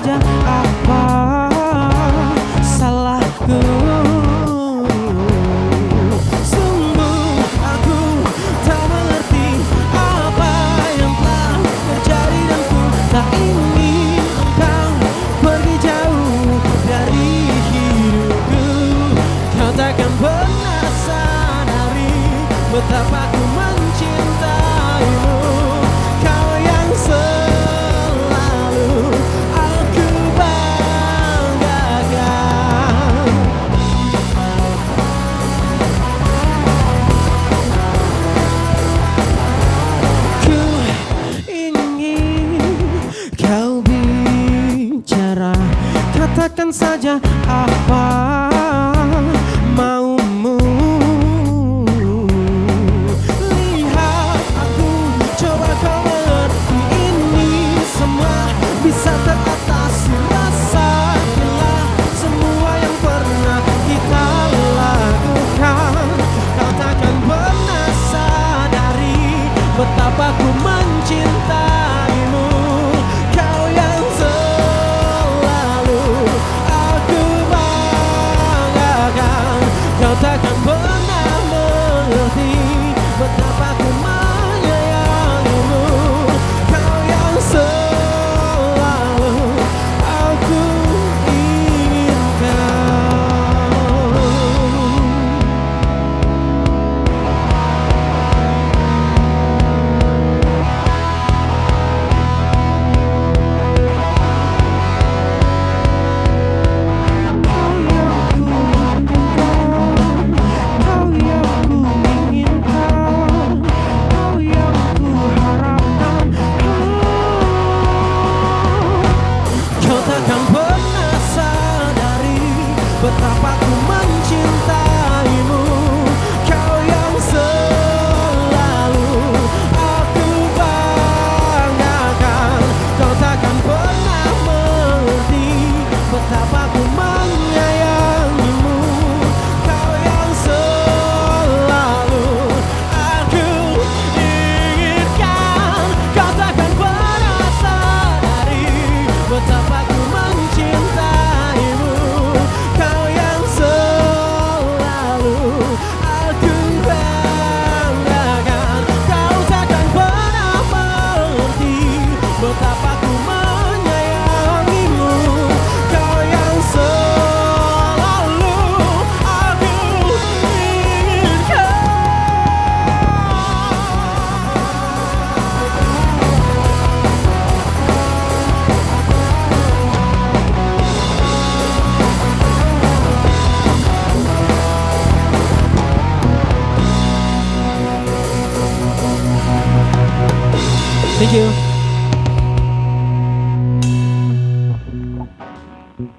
saja apa salahku. Sungguh aku tak mengerti apa yang telah terjadi, dan ku tak ingin engkau pergi jauh dari hidupku. Kau takkan pernah sadari betapa ku mencintaimu. Kau yang selalu aku banggakan. Ku ingin kau bicara, katakan saja apa maumu. Lihat aku, coba kau mengerti, ini semua bisa teratasi. Rasakanlah semua yang pernah kita lakukan. Kau takkan pernah sadari betapa ku mencintaimu. Kau yang selalu aku banggakan. Kau takkan pernah mengerti betapa ku menyayangimu. Kau yang selalu aku inginkan. Kau takkan pernah sadari betapa ku mencintaimu. Kau yang selalu aku banggakan. Kau takkan pernah mengerti betapa ku menyayangimu. Kau yang selalu aku inginkan. Kau takkan pernah sadari betapa ku mencintaimu. Kau yang selalu aku banggakan. Kau takkan pernah mengerti betapa ku menyayangimu. Kau yang selalu aku inginkan. Thank you.